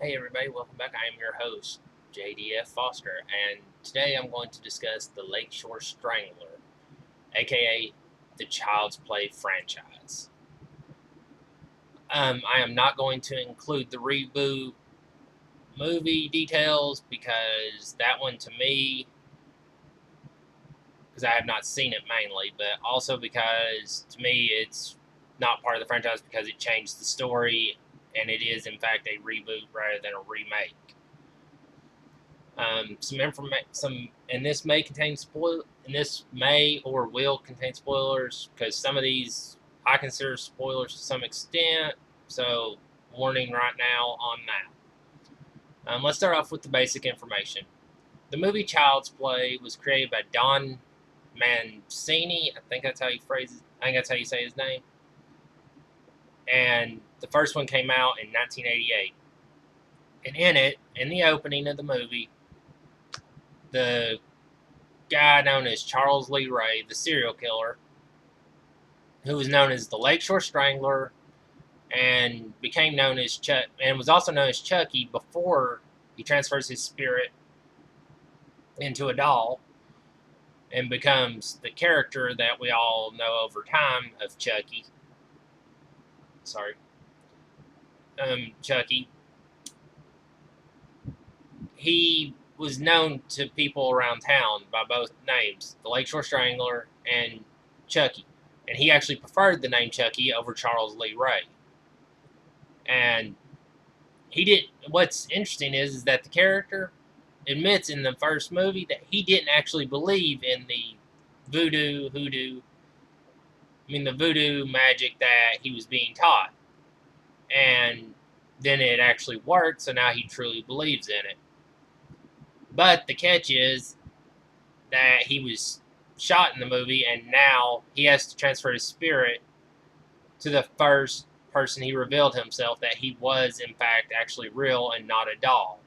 Hey everybody, welcome back. I am your host, JDF Foster, and today I'm going to discuss the Lakeshore Strangler, aka the Child's Play franchise. I am not going to include the reboot movie details because that one to me, because I have not seen it mainly, but also because to me it's not part of the franchise because it changed the story and it is in fact a reboot rather than a remake. Some information, and this may contain and this may or will contain spoilers because some of these I consider spoilers to some extent. So, warning right now on that. Let's start off with the basic information. The movie Child's Play was created by Don Mancini. I think that's how you phrase it. I think that's how you say his name. And the first one came out in 1988. And in it, in the opening of the movie, the guy known as Charles Lee Ray, the serial killer, who was known as the Lakeshore Strangler and became known as Chuck, and was also known as Chucky before he transfers his spirit into a doll and becomes the character that we all know over time of Chucky. Sorry, Chucky. He was known to people around town by both names, the Lakeshore Strangler and Chucky, and he actually preferred the name Chucky over Charles Lee Ray. And he did. What's interesting is that the character admits in the first movie that he didn't actually believe in the the voodoo magic that he was being taught, and then it actually worked. So now he truly believes in it. But the catch is that he was shot in the movie, and now he has to transfer his spirit to the first person he revealed himself that he was in fact actually real and not a doll.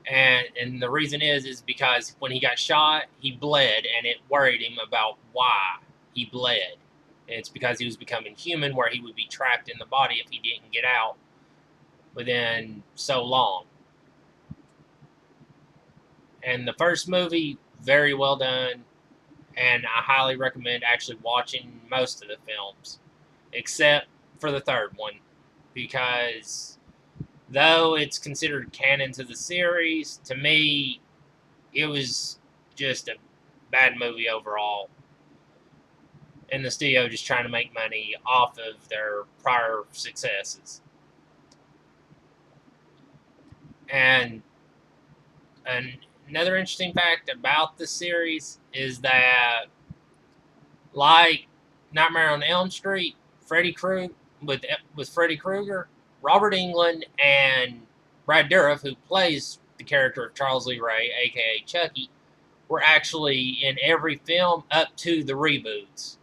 And the reason is because when he got shot, he bled, and it worried him about why he bled. And it's because he was becoming human, where he would be trapped in the body if he didn't get out within so long. And the first movie, very well done, and I highly recommend actually watching most of the films, except for the third one, because though it's considered canon to the series, to me, it was just a bad movie overall. And the studio just trying to make money off of their prior successes. And another interesting fact about the series is that, like Nightmare on Elm Street, Freddy Krueger with Freddy Krueger, Robert Englund and Brad Dourif, who plays the character of Charles Lee Ray, aka Chucky, were actually in every film up to the reboots.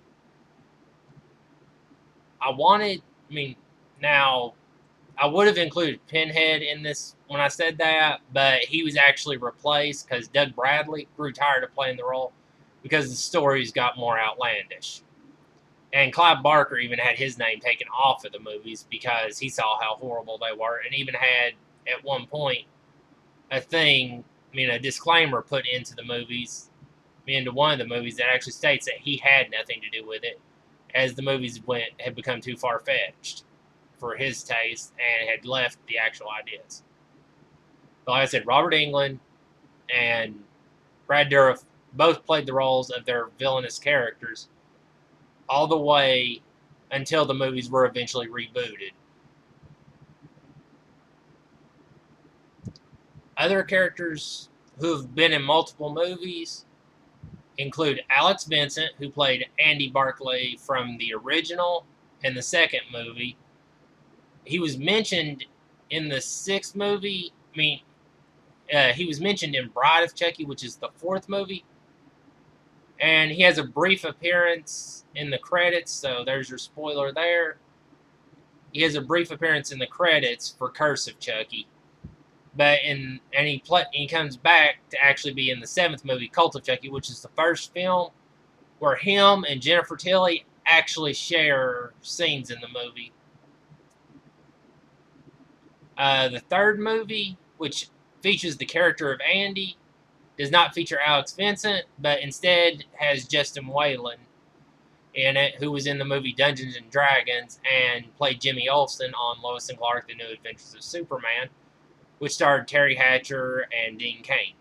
I wanted, I mean, now I would have included Pinhead in this when I said that, but he was actually replaced because Doug Bradley grew tired of playing the role because the stories got more outlandish. And Clive Barker even had his name taken off of the movies because he saw how horrible they were, and even had at one point a disclaimer put into the movies, into one of the movies that actually states that he had nothing to do with it, as the movies had become too far fetched for his taste and had left the actual ideas. But like I said, Robert Englund and Brad Dourif both played the roles of their villainous characters all the way until the movies were eventually rebooted. Other characters who have been in multiple movies include Alex Vincent, who played Andy Barclay from the original and the second movie. He was mentioned in the sixth movie. He was mentioned in Bride of Chucky, which is the fourth movie. And he has a brief appearance in the credits, so there's your spoiler there. He has a brief appearance in the credits for Curse of Chucky. He comes back to actually be in the seventh movie, Cult of Chucky, which is the first film where him and Jennifer Tilly actually share scenes in the movie. The third movie, which features the character of Andy, does not feature Alex Vincent, but instead has Justin Whalen in it, who was in the movie Dungeons and Dragons and played Jimmy Olsen on Lois and Clark: The New Adventures of Superman, which starred Terry Hatcher and Dean Cain.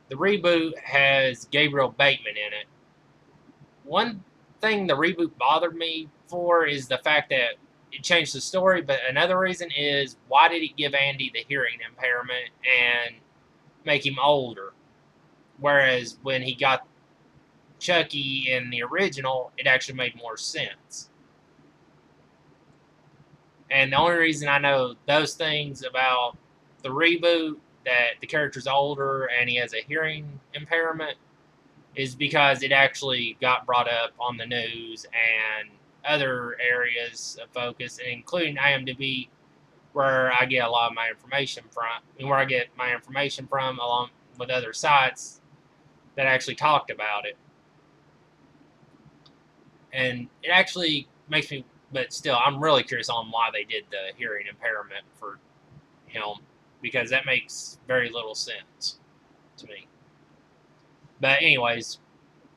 The reboot has Gabriel Bateman in it. One thing the reboot bothered me for is the fact that it changed the story, but another reason is, why did it give Andy the hearing impairment and make him older? Whereas when he got Chucky in the original, it actually made more sense. And the only reason I know those things about the reboot, that the character's older and he has a hearing impairment, is because it actually got brought up on the news and other areas of focus, including IMDb, where I get a lot of my information from, and where I get my information from, along with other sites that actually talked about it. And it actually makes me, but still, I'm really curious on why they did the hearing impairment for him, because that makes very little sense to me. But anyways,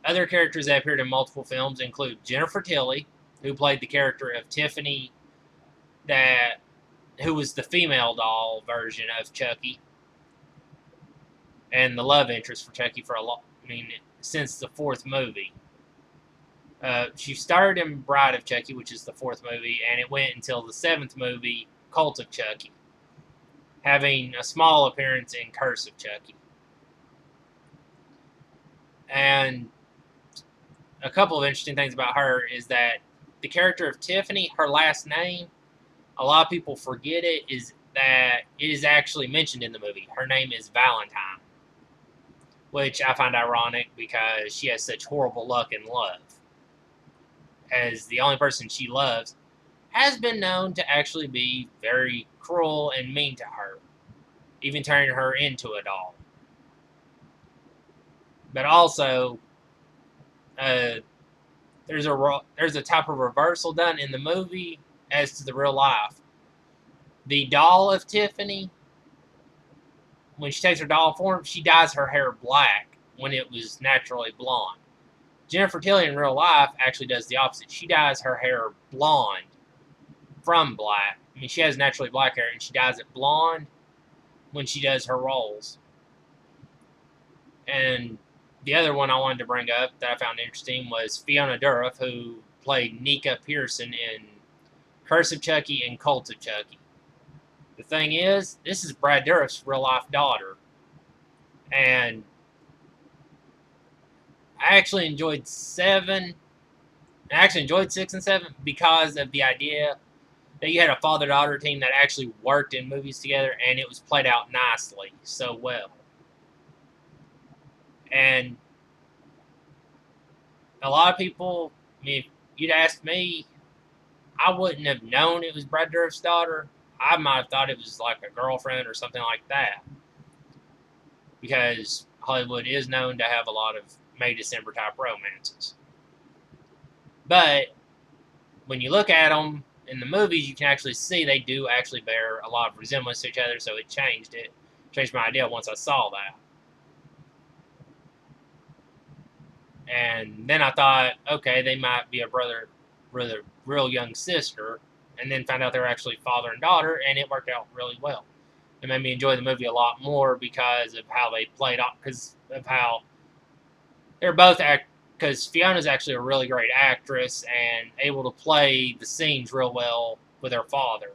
other characters that appeared in multiple films include Jennifer Tilly, who played the character of Tiffany, who was the female doll version of Chucky, and the love interest for Chucky since the fourth movie. She starred in Bride of Chucky, which is the fourth movie, and it went until the seventh movie, Cult of Chucky, having a small appearance in Curse of Chucky. And a couple of interesting things about her is that the character of Tiffany, her last name, a lot of people forget it, is that it is actually mentioned in the movie. Her name is Valentine, which I find ironic because she has such horrible luck in love, as the only person she loves has been known to actually be very cruel and mean to her, even turning her into a doll. But also, there's a type of reversal done in the movie as to the real life. The doll of Tiffany, when she takes her doll form, she dyes her hair black when it was naturally blonde. Jennifer Tilly in real life actually does the opposite. She dyes her hair blonde from black. I mean, she has naturally black hair, and she dyes it blonde when she does her roles. And the other one I wanted to bring up that I found interesting was Fiona Dourif, who played Nika Pearson in Curse of Chucky and Cult of Chucky. The thing is, this is Brad Dourif's real-life daughter. And I actually enjoyed 6 and 7 because of the idea that you had a father-daughter team that actually worked in movies together, and it was played out nicely, so well. And a lot of people, I mean, if you'd asked me, I wouldn't have known it was Brad Dourif's daughter. I might have thought it was like a girlfriend or something like that, because Hollywood is known to have a lot of May-December type romances. But when you look at them in the movies, you can actually see they do actually bear a lot of resemblance to each other, so it changed my idea once I saw that. And then I thought, okay, they might be a brother with a real young sister, and then found out they were actually father and daughter, and it worked out really well. It made me enjoy the movie a lot more because of how they played off, because of how they're both because Fiona's actually a really great actress and able to play the scenes real well with her father.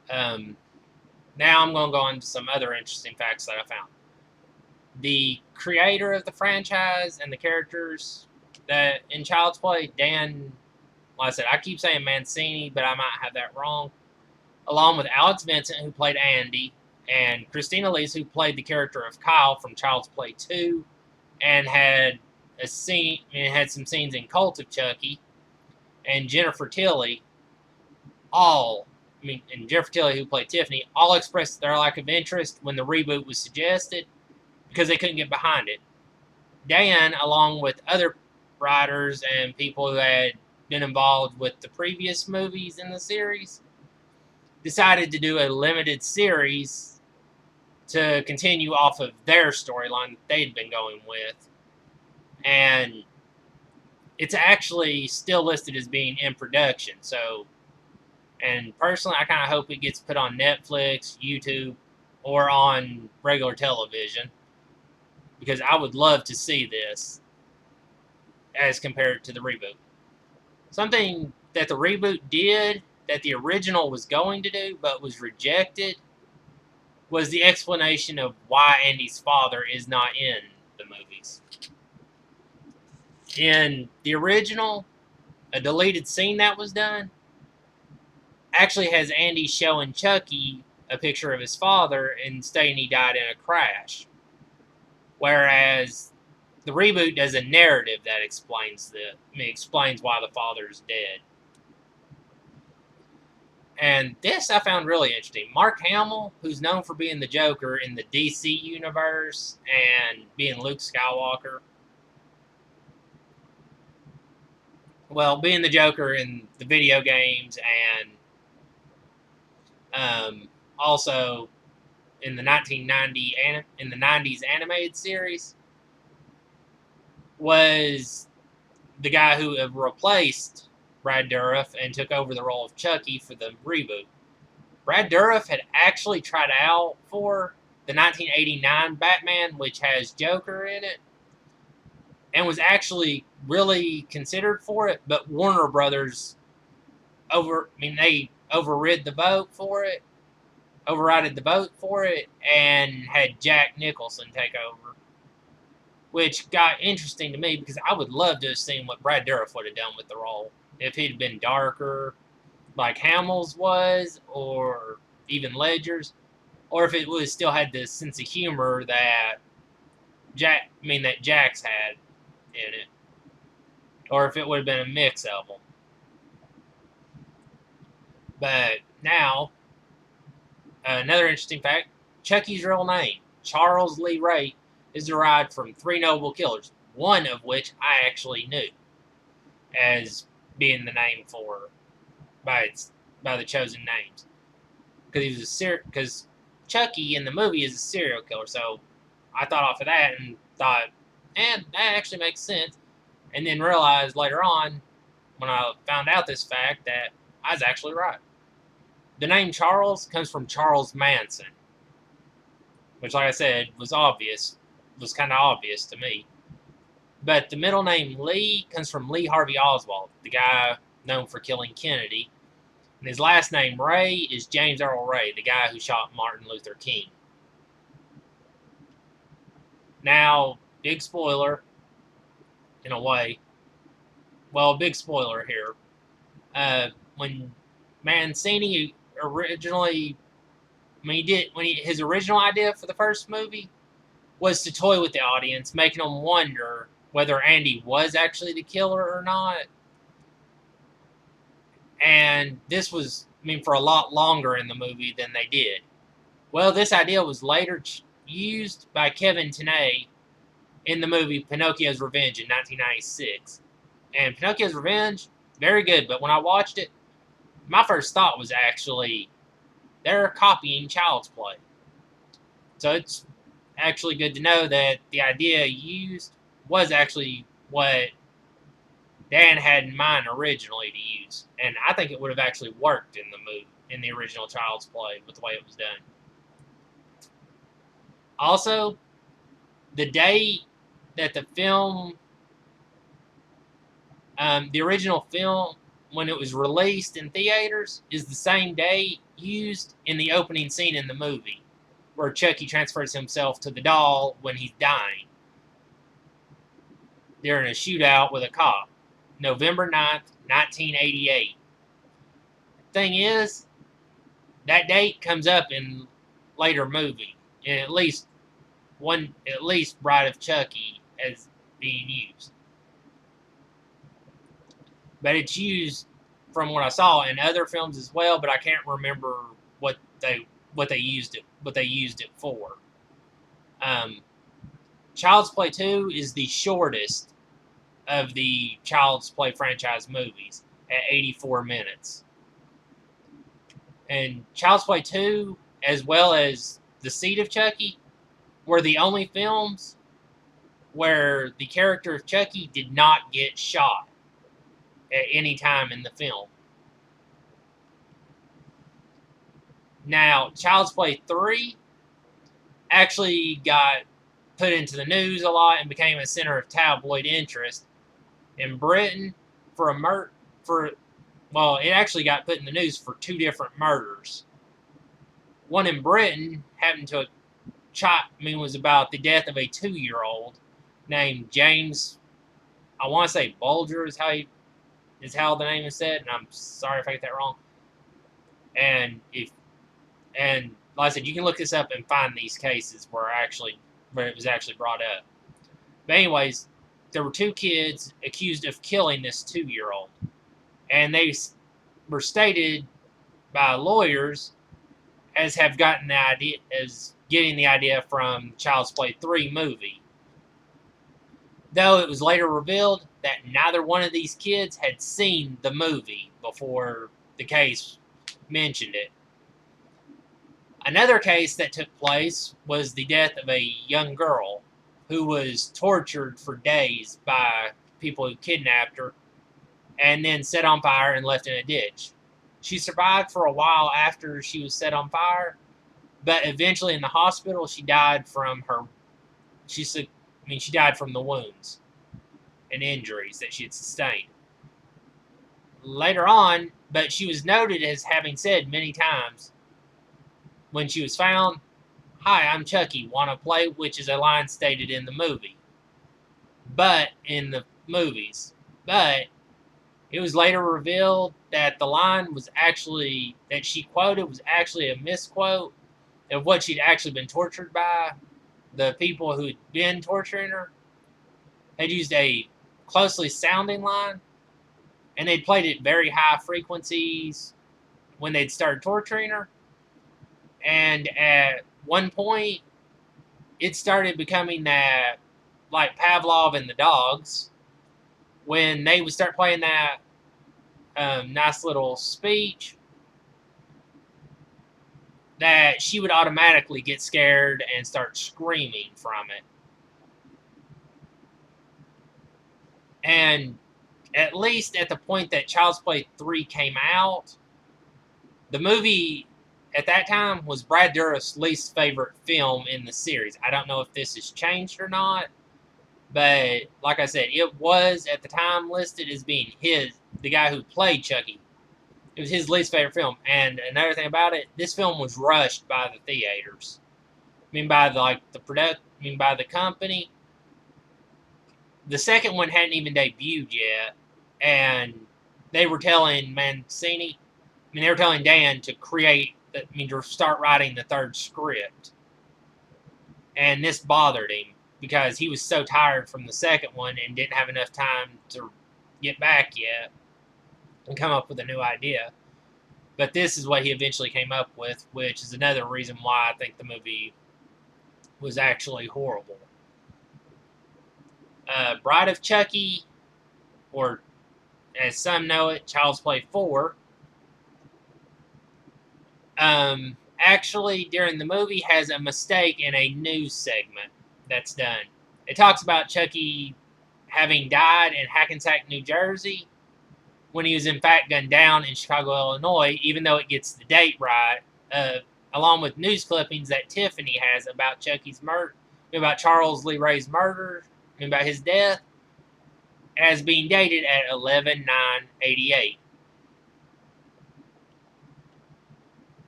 Now I'm going to go on to some other interesting facts that I found. The creator of the franchise and the characters that in Child's Play, Dan, like I said, I keep saying Mancini, but I might have that wrong, along with Alex Vincent, who played Andy, and Christina Lees, who played the character of Kyle from Child's Play 2, and had some scenes in Cult of Chucky, and Jennifer Tilly, and Jennifer Tilly, who played Tiffany, all expressed their lack of interest when the reboot was suggested because they couldn't get behind it. Dan, along with other writers and people who had been involved with the previous movies in the series, decided to do a limited series to continue off of their storyline that they'd been going with. And it's actually still listed as being in production. So, and personally, I kind of hope it gets put on Netflix, YouTube, or on regular television, because I would love to see this as compared to the reboot. Something that the reboot did that the original was going to do but was rejected was the explanation of why Andy's father is not in the movies. In the original, a deleted scene that was done actually has Andy showing Chucky a picture of his father and stating he died in a crash. Whereas the reboot does a narrative that explains why the father's dead. And this I found really interesting. Mark Hamill, who's known for being the Joker in the DC universe and being Luke Skywalker, well, being the Joker in the video games and also in the 90s animated series, was the guy who replaced Brad Dourif and took over the role of Chucky for the reboot. Brad Dourif had actually tried out for the 1989 Batman, which has Joker in it, and was actually really considered for it, but Warner Brothers they overrided the vote for it, and had Jack Nicholson take over, which got interesting to me because I would love to have seen what Brad Dourif would have done with the role if he'd been darker, like Hamill's was, or even Ledger's, or if it would have still had this sense of humor that Jax had in it, or if it would have been a mix of them. But now, another interesting fact: Chucky's real name, Charles Lee Ray, is derived from three noble killers, one of which I actually knew as being the name by the chosen names, because Chucky in the movie is a serial killer. So I thought off of that and thought, that actually makes sense. And then realized later on, when I found out this fact, that I was actually right. The name Charles comes from Charles Manson, which, like I said, was kind of obvious to me. But the middle name Lee comes from Lee Harvey Oswald, the guy known for killing Kennedy. And his last name, Ray, is James Earl Ray, the guy who shot Martin Luther King. Now, big spoiler, in a way. Well, big spoiler here. When Mancini originally, his original idea for the first movie was to toy with the audience, making them wonder whether Andy was actually the killer or not. And this was, for a lot longer in the movie than they did. Well, this idea was later used by Kevin Tenay in the movie Pinocchio's Revenge in 1996. And Pinocchio's Revenge, very good, but when I watched it, my first thought was actually, they're copying Child's Play. So it's actually good to know that the idea used was actually what Dan had in mind originally to use. And I think it would have actually worked in the original Child's Play with the way it was done. Also, the day that the film, the original film, when it was released in theaters, is the same day used in the opening scene in the movie, where Chucky transfers himself to the doll when he's dying during a shootout with a cop. November 9th, 1988. Thing is, that date comes up in later movie, in at least Bride of Chucky as being used. But it's used, from what I saw, in other films as well, but I can't remember what they used it for. Child's Play 2 is the shortest of the Child's Play franchise movies at 84 minutes. And Child's Play 2, as well as The Seed of Chucky, were the only films where the character of Chucky did not get shot at any time in the film. Now, Child's Play 3 actually got put into the news a lot and became a center of tabloid interest in Britain it actually got put in the news for 2 different murders. One in Britain happened to was about the death of a 2-year-old named James. I want to say Bulger is how the name is said, and I'm sorry if I get that wrong. And like I said, you can look this up and find these cases where it was actually brought up. But anyways, there were 2 kids accused of killing this 2-year-old, and they were stated by lawyers as getting the idea from Child's Play 3 movie. Though it was later revealed that neither one of these kids had seen the movie before the case mentioned it. Another case that took place was the death of a young girl who was tortured for days by people who kidnapped her and then set on fire and left in a ditch. She survived for a while after she was set on fire, but eventually in the hospital she died from she died from the wounds and injuries that she had sustained. Later on, but she was noted as having said many times when she was found, "Hi, I'm Chucky, wanna play?" which is a line stated in the movie. But in the movies. But it was later revealed that the line that she quoted was actually a misquote of what she'd actually been tortured by. The people who'd been torturing her had used a closely sounding line, and they'd played it at very high frequencies when they'd started torturing her. And at one point, it started becoming that, like Pavlov and the dogs, when they would start playing that nice little speech, that she would automatically get scared and start screaming from it. And at least at the point that Child's Play 3 came out, the movie at that time was Brad Dourif's least favorite film in the series. I don't know if this has changed or not, but like I said, it was at the time listed as being the guy who played Chucky. It was his least favorite film. And another thing about it, this film was rushed by the theaters. By the company. The second one hadn't even debuted yet, and they were telling Dan to start writing the third script. And this bothered him because he was so tired from the second one and didn't have enough time to get back yet and come up with a new idea. But this is what he eventually came up with, which is another reason why I think the movie was actually horrible. Bride of Chucky, or as some know it, Child's Play 4, actually during the movie has a mistake in a news segment that's done. It talks about Chucky having died in Hackensack, New Jersey, when he was in fact gunned down in Chicago, Illinois, even though it gets the date right, along with news clippings that Tiffany has about Chucky's murder, about Charles Lee Ray's murder, about his death, as being dated at 11/9/88.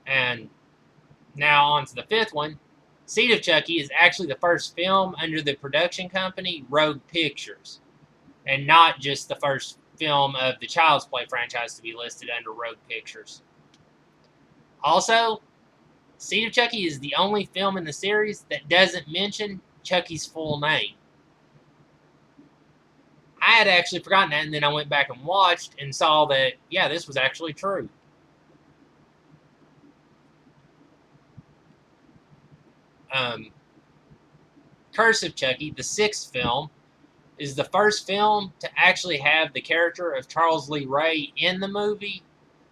And now on to the 5th one. Seed of Chucky is actually the first film under the production company Rogue Pictures, and not just the first film of the Child's Play franchise to be listed under Rogue Pictures. Also, Seed of Chucky is the only film in the series that doesn't mention Chucky's full name. I had actually forgotten that, and then I went back and watched and saw that, yeah, this was actually true. Curse of Chucky, the 6th film, is the first film to actually have the character of Charles Lee Ray in the movie,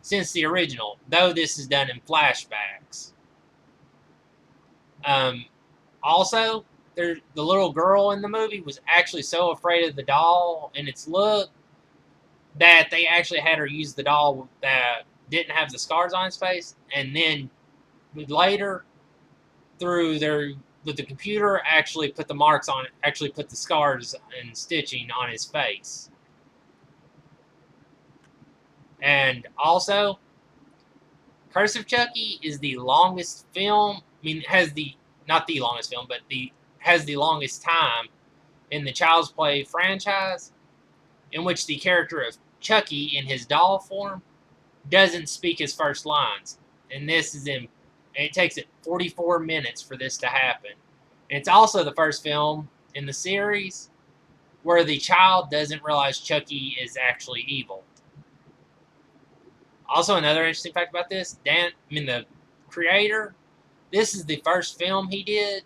since the original, though this is done in flashbacks. Also, the little girl in the movie was actually so afraid of the doll and its look that they actually had her use the doll that didn't have the scars on its face, and then later, through their with the computer, actually put the marks on it, actually put the scars and stitching on his face. And also, Curse of Chucky is the longest film. I mean, has the not the longest film, but has the longest time in the Child's Play franchise, in which the character of Chucky in his doll form doesn't speak his first lines. And this is in. It takes it 44 minutes for this to happen. And it's also the first film in the series where the child doesn't realize Chucky is actually evil. Also, another interesting fact about this, the creator, this is the first film he did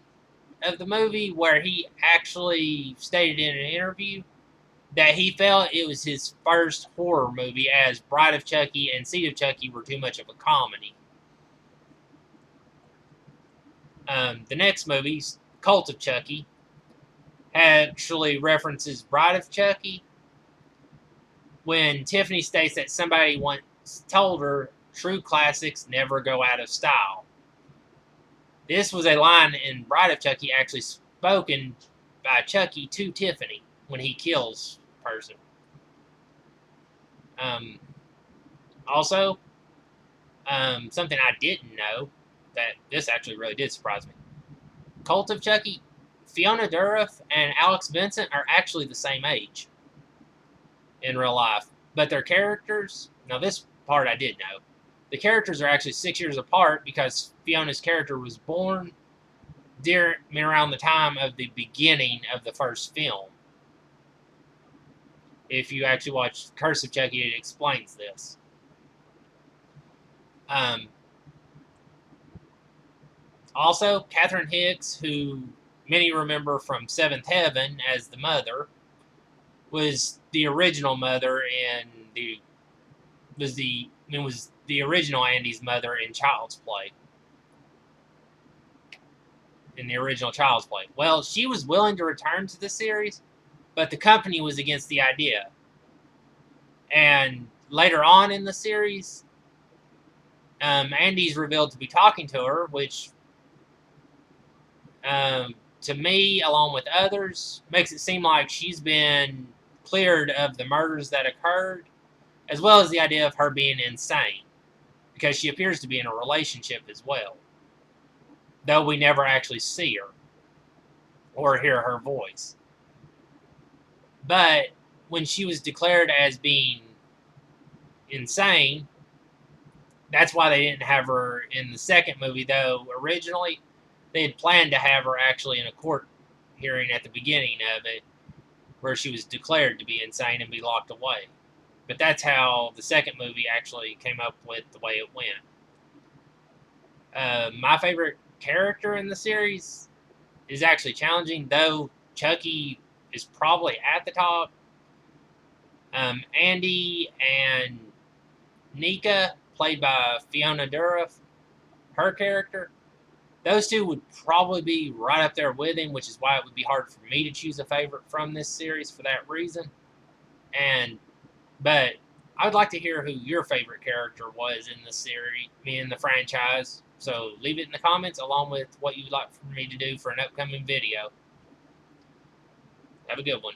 of the movie where he actually stated in an interview that he felt it was his first horror movie, as Bride of Chucky and Seed of Chucky were too much of a comedy. The next movie, Cult of Chucky, actually references Bride of Chucky when Tiffany states that somebody once told her true classics never go out of style. This was a line in Bride of Chucky actually spoken by Chucky to Tiffany when he kills a person. Also, something I didn't know, that this actually really did surprise me. Cult of Chucky, Fiona Dourif and Alex Vincent are actually the same age in real life. But their characters, now this part I did know, the characters are actually 6 years apart because Fiona's character was born around the time of the beginning of the first film. If you actually watch Curse of Chucky, it explains this. Also, Catherine Hicks, who many remember from Seventh Heaven as the mother, was the original mother was the original Andy's mother in Child's Play. In the original Child's Play. Well, she was willing to return to the series, but the company was against the idea. And later on in the series, Andy's revealed to be talking to her, which to me, along with others, makes it seem like she's been cleared of the murders that occurred, as well as the idea of her being insane, because she appears to be in a relationship as well, though we never actually see her or hear her voice. But when she was declared as being insane, that's why they didn't have her in the second movie, though originally they had planned to have her actually in a court hearing at the beginning of it, where she was declared to be insane and be locked away. But that's how the second movie actually came up with the way it went. My favorite character in the series is actually challenging, though Chucky is probably at the top. Andy and Nika, played by Fiona Dourif, her character, those two would probably be right up there with him, which is why it would be hard for me to choose a favorite from this series for that reason. But I would like to hear who your favorite character was in the series, in the franchise. So leave it in the comments, along with what you'd like for me to do for an upcoming video. Have a good one.